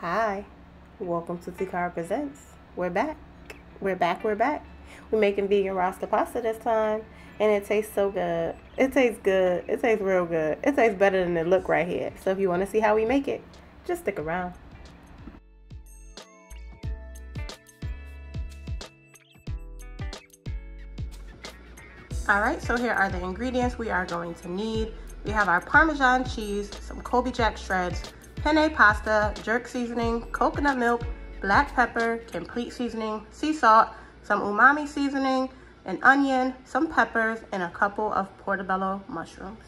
Hi, welcome to Tekara Presents. We're back. We're back. We're making vegan Rasta Pasta this time, and it tastes so good. It tastes good. It tastes real good. It tastes better than it look right here. So if you want to see how we make it, just stick around. Alright, so here are the ingredients we are going to need. We have our Parmesan cheese, some Colby Jack shreds, Penne Pasta, jerk seasoning, coconut milk, black pepper, complete seasoning, sea salt, some umami seasoning, an onion, some peppers, and a couple of portobello mushrooms.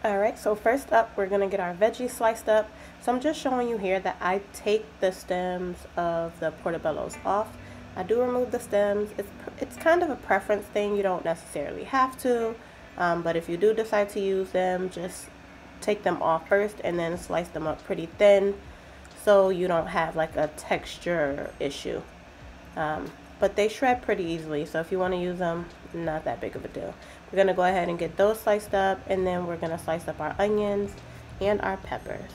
Alright, so first up, we're going to get our veggies sliced up. So I'm just showing you here that I take the stems of the portobellos off. I do remove the stems. It's kind of a preference thing. You don't necessarily have to, but if you do decide to use them, just take them off first and then slice them up pretty thin so you don't have like a texture issue. But they shred pretty easily, so if you want to use them, not that big of a deal. We're going to go ahead and get those sliced up, and then we're going to slice up our onions and our peppers.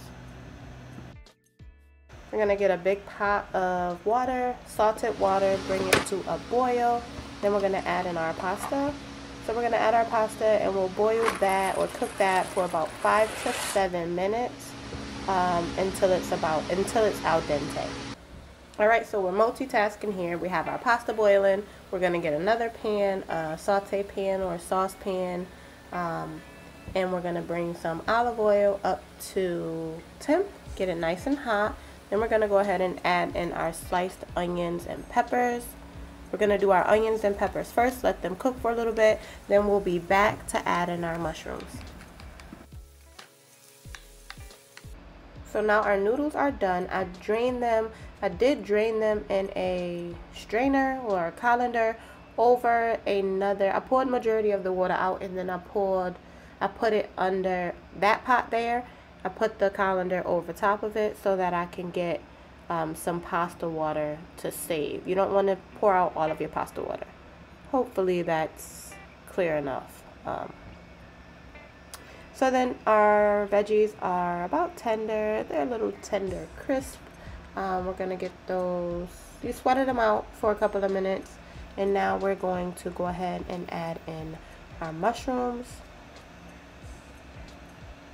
We're going to get a big pot of water, salted water, bring it to a boil. Then we're going to add in our pasta. So we're going to add our pasta and we'll boil that or cook that for about 5 to 7 minutes until it's al dente. Alright, so we're multitasking here. We have our pasta boiling. We're going to get another pan, a saute pan or sauce pan, and we're going to bring some olive oil up to temp, get it nice and hot. Then we're going to go ahead and add in our sliced onions and peppers. We're going to do our onions and peppers first, let them cook for a little bit, then we'll be back to add in our mushrooms. So now our noodles are done. I did drain them in a strainer or a colander over another. I poured majority of the water out, and then I put it under that pot there. I put the colander over top of it so that I can get some pasta water to save. You don't want to pour out all of your pasta water. Hopefully that's clear enough. So then our veggies are about tender. They're a little tender crisp. We're going to get those. You sweated them out for a couple of minutes. And now we're going to go ahead and add in our mushrooms.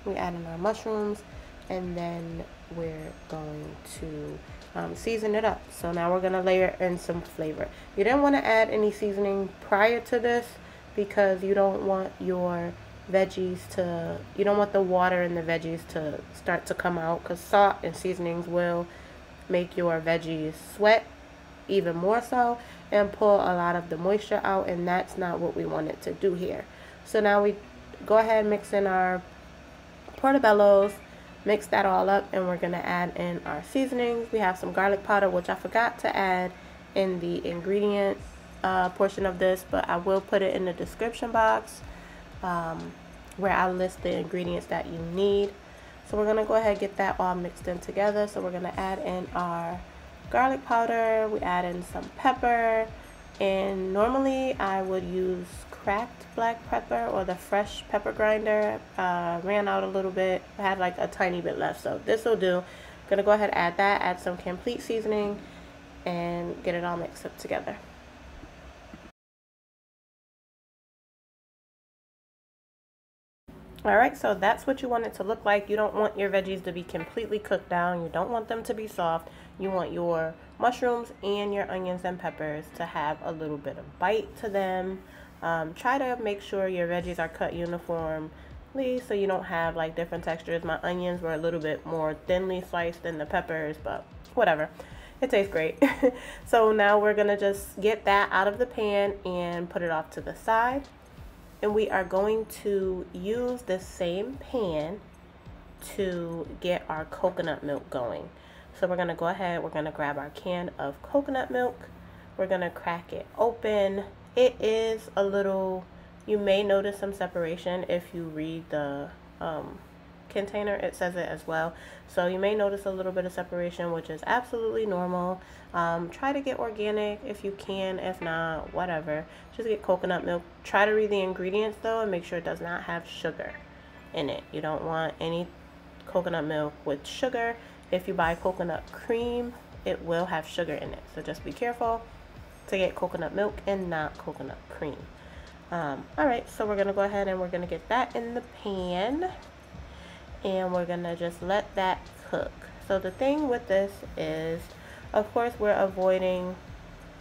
We add in our mushrooms, and then we're going to season it up. So now we're going to layer in some flavor. You didn't want to add any seasoning prior to this because you don't want your veggies to, you don't want the water in the veggies to start to come out, because salt and seasonings will make your veggies sweat even more so and pull a lot of the moisture out, and that's not what we want it to do here. So now we go ahead and mix in our portobellos, mix that all up, and we're going to add in our seasonings. We have some garlic powder, which I forgot to add in the ingredient portion of this, but I will put it in the description box where I list the ingredients that you need. So we're going to go ahead and get that all mixed in together. So we're going to add in our garlic powder, we add in some pepper, and normally I would use cracked black pepper or the fresh pepper grinder. Ran out a little bit. I had like a tiny bit left, so this will do. Gonna go ahead and add that, add some complete seasoning, and get it all mixed up together. Alright, so that's what you want it to look like. You don't want your veggies to be completely cooked down. You don't want them to be soft. You want your mushrooms and your onions and peppers to have a little bit of bite to them. Try to make sure your veggies are cut uniformly so you don't have like different textures. My onions were a little bit more thinly sliced than the peppers, but whatever. It tastes great. So now we're going to just get that out of the pan and put it off to the side. And we are going to use the same pan to get our coconut milk going. So we're going to go ahead, we're going to grab our can of coconut milk. We're going to crack it open. It is a little, you may notice some separation if you read the container. It says it as well. So you may notice a little bit of separation, which is absolutely normal. Try to get organic if you can. If not, whatever. Just get coconut milk. Try to read the ingredients though and make sure it does not have sugar in it. You don't want any coconut milk with sugar. If you buy coconut cream, it will have sugar in it. So just be careful to get coconut milk and not coconut cream. Alright, so we're going to go ahead and we're going to get that in the pan. And we're going to just let that cook. So the thing with this is, of course, we're avoiding,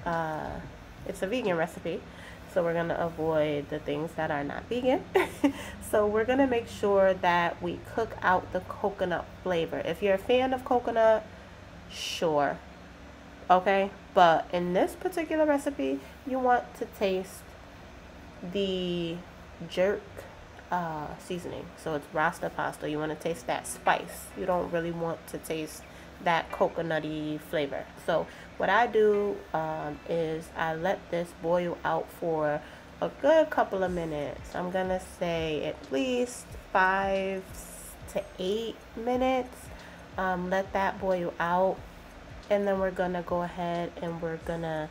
it's a vegan recipe. So we're going to avoid the things that are not vegan. So we're going to make sure that we cook out the coconut flavor. If you're a fan of coconut, sure. Okay. But in this particular recipe, you want to taste the jerk seasoning. So it's Rasta Pasta. You want to taste that spice. You don't really want to taste that coconutty flavor. So what I do is I let this boil out for a good couple of minutes. I'm gonna say at least 5 to 8 minutes. Let that boil out, and then we're gonna go ahead and we're gonna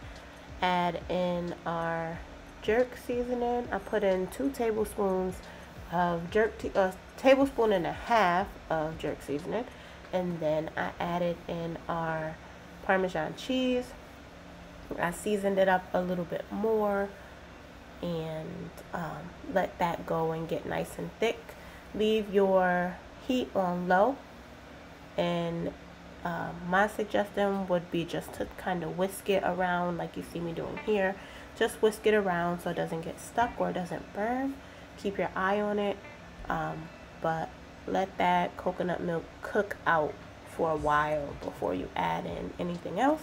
add in our jerk seasoning. I put in 2 tablespoons of a tablespoon and a half of jerk seasoning. And then I added in our Parmesan cheese. I seasoned it up a little bit more and let that go and get nice and thick. Leave your heat on low. And my suggestion would be just to kind of whisk it around like you see me doing here. Just whisk it around so it doesn't get stuck or it doesn't burn. Keep your eye on it. But let that coconut milk cook out for a while before you add in anything else,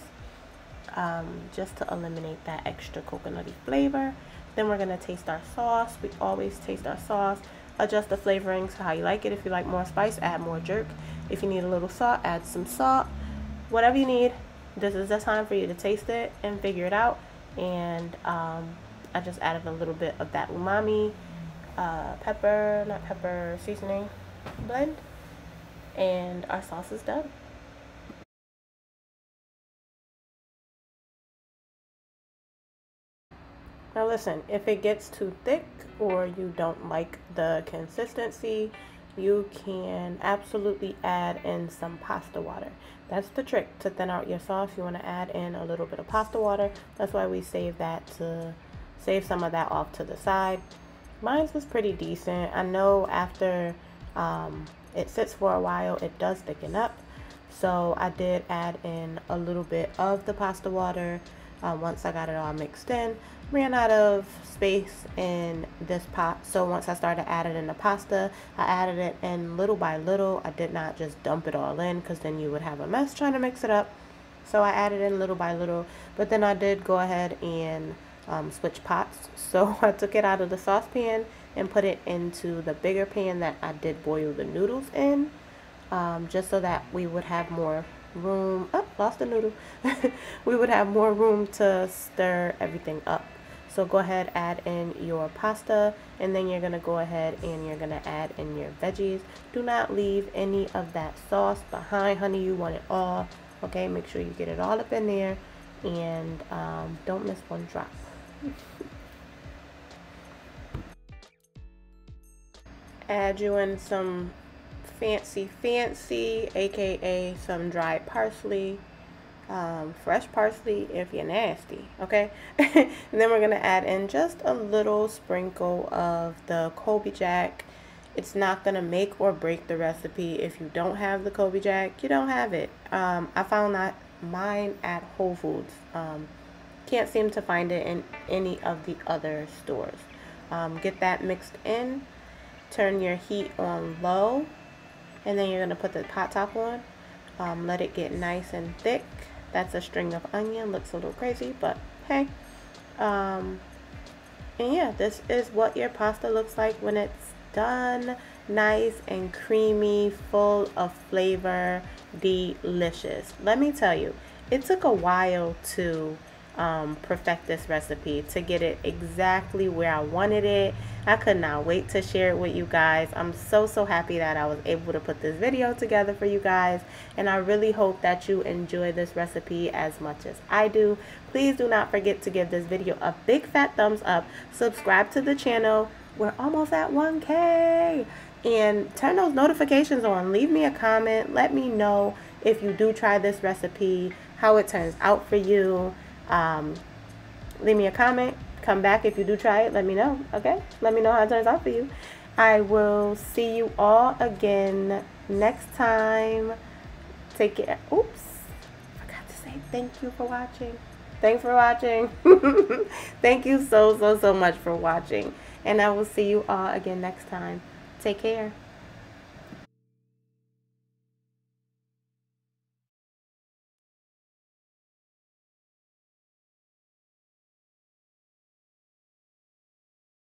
just to eliminate that extra coconutty flavor. Then we're going to taste our sauce. We always taste our sauce. Adjust the flavoring to how you like it. If you like more spice, add more jerk. If you need a little salt, add some salt. Whatever you need, this is the time for you to taste it and figure it out. And I just added a little bit of that umami pepper seasoning blend, and our sauce is done. Now listen, if it gets too thick or you don't like the consistency, you can absolutely add in some pasta water. That's the trick to thin out your sauce. You want to add in a little bit of pasta water. That's why we save some of that off to the side. Mine was pretty decent. I know after it sits for a while, it does thicken up. So I did add in a little bit of the pasta water once I got it all mixed in. Ran out of space in this pot, so once I started adding in the pasta, I added it in little by little. I did not just dump it all in, because then you would have a mess trying to mix it up. So I added in little by little, but then I did go ahead and switch pots. So I took it out of the saucepan and put it into the bigger pan that I did boil the noodles in, just so that we would have more room. Oh, lost the noodle. We would have more room to stir everything up. So go ahead, add in your pasta, and then you're going to go ahead and you're going to add in your veggies. Do not leave any of that sauce behind, honey. You want it all. Okay, make sure you get it all up in there, and don't miss one drop. Add you in some fancy, aka some dried parsley, fresh parsley if you're nasty, okay? And then we're gonna add in just a little sprinkle of the Colby Jack. It's not gonna make or break the recipe. If you don't have the Colby Jack, you don't have it. I found that mine at Whole Foods. Can't seem to find it in any of the other stores. Get that mixed in. Turn your heat on low, and then you're going to put the pot top on. Let it get nice and thick. That's a string of onion. Looks a little crazy, but hey. And yeah, this is what your pasta looks like when it's done. Nice and creamy, full of flavor, delicious. Let me tell you, it took a while to perfect this recipe, to get it exactly where I wanted it. I could not wait to share it with you guys. I'm so happy that I was able to put this video together for you guys, and I really hope that you enjoy this recipe as much as I do. Please do not forget to give this video a big fat thumbs up. Subscribe to the channel. We're almost at 1K, and turn those notifications on. Leave me a comment. Let me know if you do try this recipe, how it turns out for you. Leave me a comment. Come back if you do try it. Let me know, okay? Let me know how it turns out for you. I will see you all again next time. Take care. Oops. Forgot to say thank you for watching. Thanks for watching. Thank you so much for watching. And I will see you all again next time. Take care.